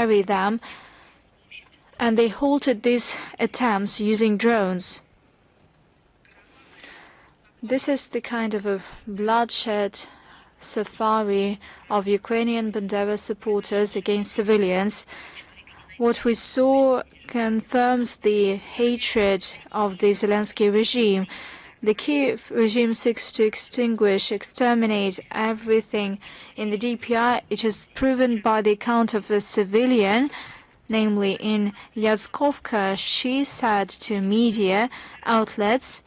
carry them, and they halted these attempts using drones. This is the kind of a bloodshed safari of Ukrainian Bandera supporters against civilians. What we saw confirms the hatred of the Zelensky regime. The Kiev regime seeks to exterminate everything in the DPI. It is proven by the account of a civilian, namely in Yatskovka. She said to media outlets,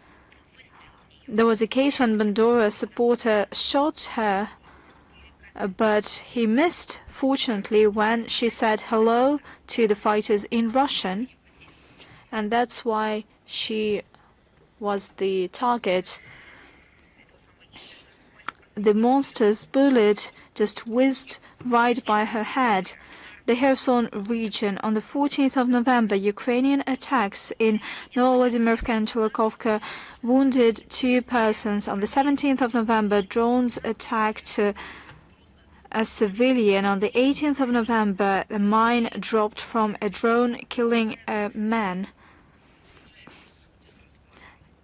there was a case when Bandera supporter shot her, but he missed, fortunately, when she said hello to the fighters in Russian, and that's why she was the target. The monster's bullet just whizzed right by her head. The Kherson region. On the 14th of November, Ukrainian attacks in Novovladimivka and Chelykovka wounded 2 persons. On the 17th of November, drones attacked a civilian. On the 18th of November, a mine dropped from a drone, killing a man.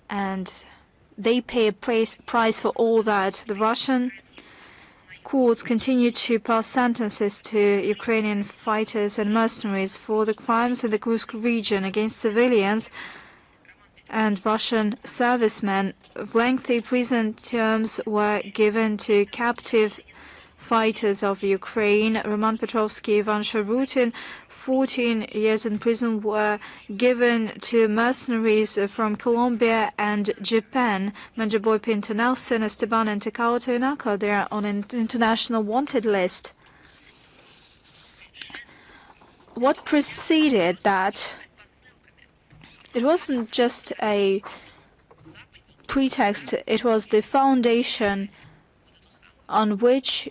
And they pay a price for all that. The Russian courts continue to pass sentences to Ukrainian fighters and mercenaries for the crimes in the Kursk region against civilians and Russian servicemen. Lengthy prison terms were given to captive fighters of Ukraine. Roman Petrovsky, Ivan Sharutin, 14 years in prison were given to mercenaries from Colombia and Japan. Manjaboy Pinto Nelson, Esteban, and Takao Toyonaka, they are on an international wanted list. What preceded that? It wasn't just a pretext, it was the foundation on which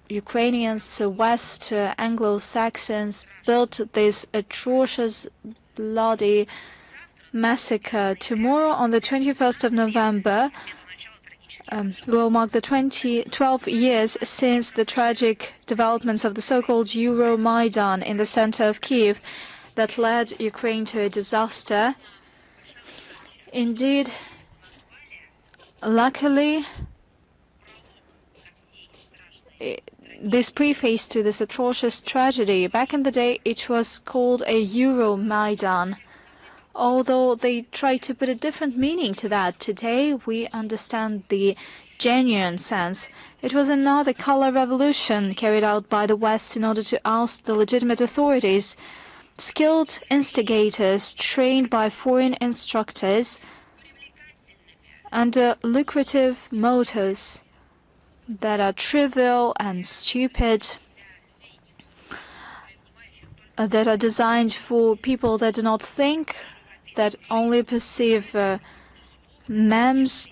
Ukrainians, West Anglo-Saxons, built this atrocious, bloody massacre. Tomorrow, on the 21st of November, will mark the 12 years since the tragic developments of the so-called Euromaidan in the center of Kiev that led Ukraine to a disaster. Indeed, luckily, this preface to this atrocious tragedy, back in the day it was called a Euromaidan, although they tried to put a different meaning to that. Today we understand the genuine sense. It was another color revolution carried out by the West in order to oust the legitimate authorities. Skilled instigators trained by foreign instructors under lucrative motives that are trivial and stupid, that are designed for people that do not think, that only perceive memes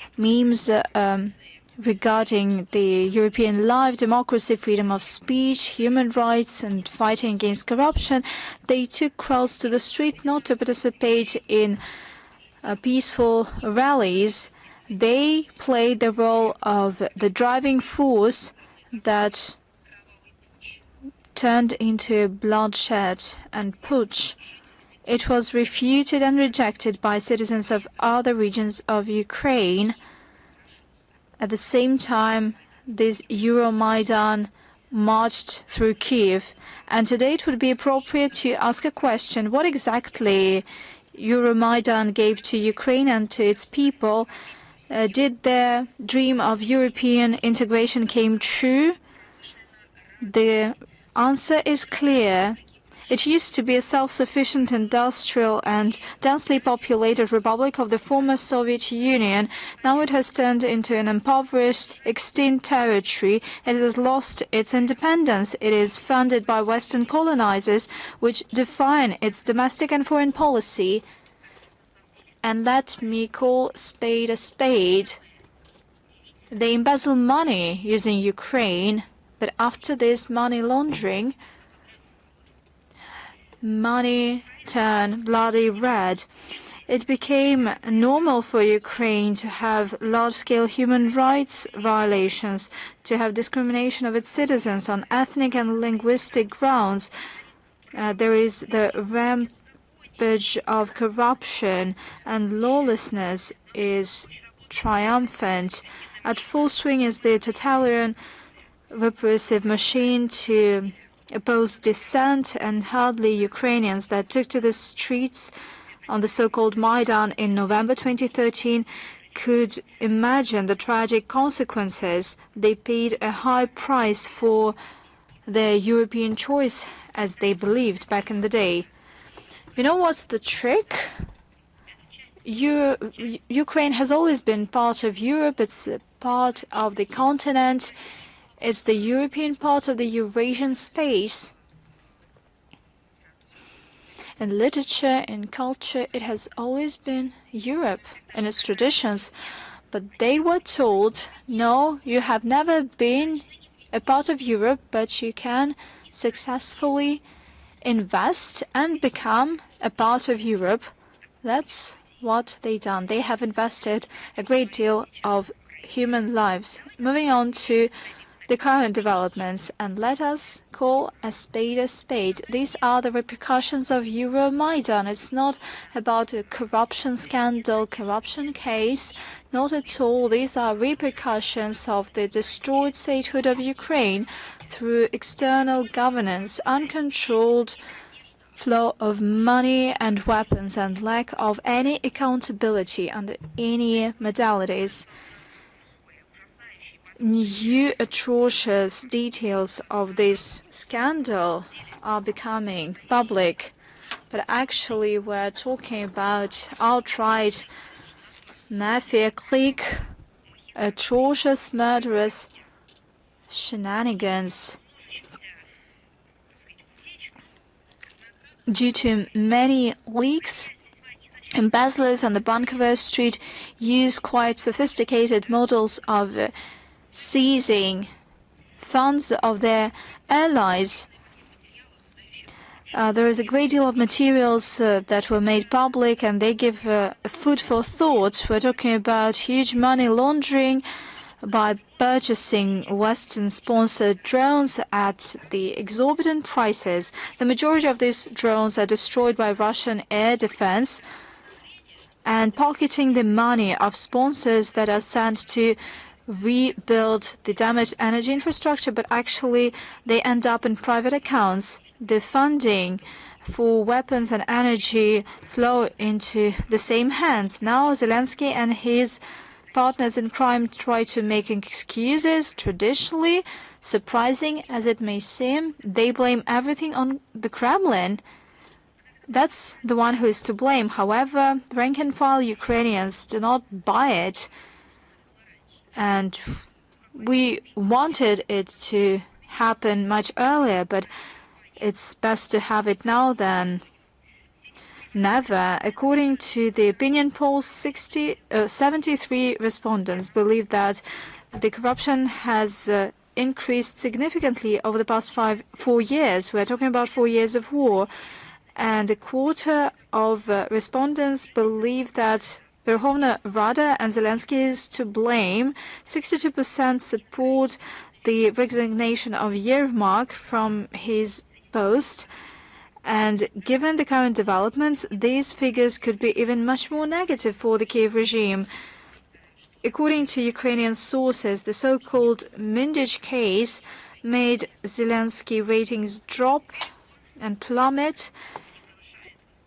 regarding the European life, democracy, freedom of speech, human rights, and fighting against corruption. They took crowds to the street not to participate in peaceful rallies. They played the role of the driving force that turned into bloodshed and putsch. It was refuted and rejected by citizens of other regions of Ukraine. At the same time, this Euromaidan marched through Kiev. And today it would be appropriate to ask a question: what exactly Euromaidan gave to Ukraine and to its people? Did their dream of European integration came true? The answer is clear. It used to be a self-sufficient, industrial and densely populated republic of the former Soviet Union. Now it has turned into an impoverished, extinct territory. It has lost its independence. It is funded by Western colonizers, which define its domestic and foreign policy. And let me call spade a spade. They embezzle money using Ukraine, but after this money laundering, money turned bloody red. It became normal for Ukraine to have large-scale human rights violations, to have discrimination of its citizens on ethnic and linguistic grounds. there is the rampage of corruption, and lawlessness is triumphant. At full swing is the totalitarian repressive machine to oppose dissent, and hardly Ukrainians that took to the streets on the so-called Maidan in November 2013 could imagine the tragic consequences. They paid a high price for their European choice, as they believed back in the day. You know what's the trick? Ukraine has always been part of Europe. It's a part of the continent. It's the European part of the Eurasian space. In literature, in culture, it has always been Europe and its traditions. But they were told, no, you have never been a part of Europe, but you can successfully invest and become a part of Europe. That's what they done. They have invested a great deal of human lives. Moving on to the current developments, and let us call a spade a spade. These are the repercussions of Euromaidan. It's not about a corruption scandal, corruption case, not at all. These are repercussions of the destroyed statehood of Ukraine through external governance, uncontrolled flow of money and weapons, and lack of any accountability under any modalities. New atrocious details of this scandal are becoming public, but actually we're talking about outright mafia clique, atrocious murderous shenanigans. Due to many leaks, embezzlers on the Bankovo Street use quite sophisticated models of seizing funds of their allies. There is a great deal of materials that were made public, and they give food for thought. We're talking about huge money laundering by purchasing Western-sponsored drones at the exorbitant prices. The majority of these drones are destroyed by Russian air defense, and pocketing the money of sponsors that are sent to rebuild the damaged energy infrastructure, but actually they end up in private accounts. The funding for weapons and energy flow into the same hands. Now Zelensky and his partners in crime try to make excuses. Traditionally, surprising as it may seem, they blame everything on the Kremlin. That's the one who is to blame. However, rank-and-file Ukrainians do not buy it. And we wanted it to happen much earlier, but it's best to have it now than never. According to the opinion polls, 73 respondents believe that the corruption has increased significantly over the past 4 years. We're talking about 4 years of war. And a quarter of respondents believe that Verkhovna Rada and Zelensky is to blame. 62% support the resignation of Yermak from his post. And given the current developments, these figures could be even much more negative for the Kiev regime. According to Ukrainian sources, the so-called Mindich case made Zelensky ratings drop and plummet.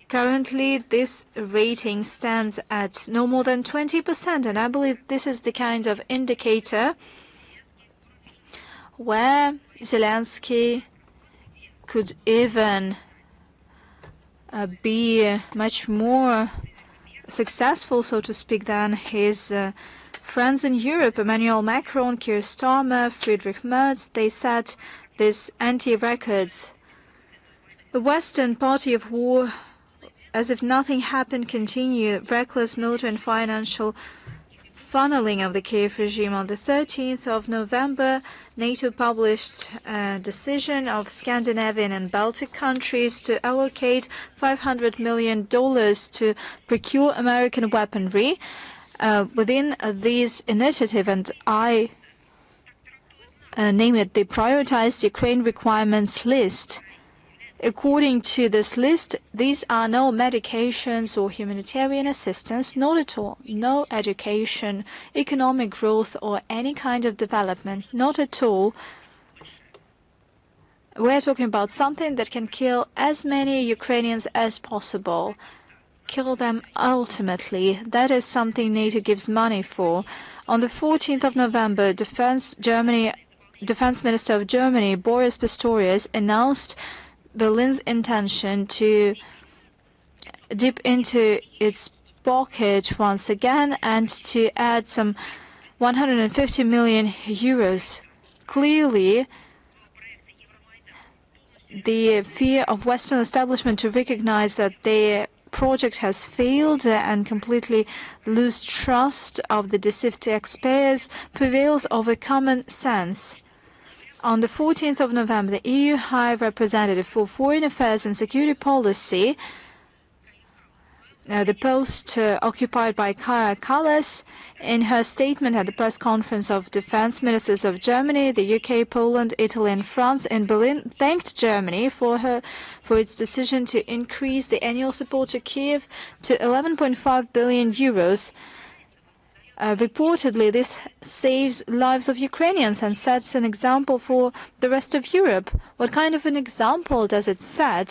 Currently, this rating stands at no more than 20%, and I believe this is the kind of indicator where Zelensky could even be much more successful, so to speak, than his friends in Europe. Emmanuel Macron, Keir Starmer, Friedrich Merz, they set these anti-records. The Western Party of War, as if nothing happened, continue reckless military and financial funneling of the Kiev regime. On the 13th of November, NATO published a decision of Scandinavian and Baltic countries to allocate $500 million to procure American weaponry. Within this initiative, and I name it the prioritized Ukraine requirements list, According to this list, these are no medications or humanitarian assistance, not at all. No education, economic growth, or any kind of development, not at all. We're talking about something that can kill as many Ukrainians as possible. Kill them ultimately. That is something NATO gives money for. On the 14th of November, Defense Minister of Germany, Boris Pistorius, announced Berlin's intention to dip into its pocket once again and to add some 150 million euros. Clearly, the fear of Western establishment to recognize that their project has failed and completely lose trust of the deceived taxpayers prevails over common sense. On the 14th of November, the EU High Representative for Foreign Affairs and Security Policy, the post occupied by Kaja Kallas, in her statement at the press conference of defense ministers of Germany, the UK, Poland, Italy, and France in Berlin, thanked Germany for its decision to increase the annual support to Kiev to 11.5 billion euros. Reportedly, this saves lives of Ukrainians and sets an example for the rest of Europe. What kind of an example does it set?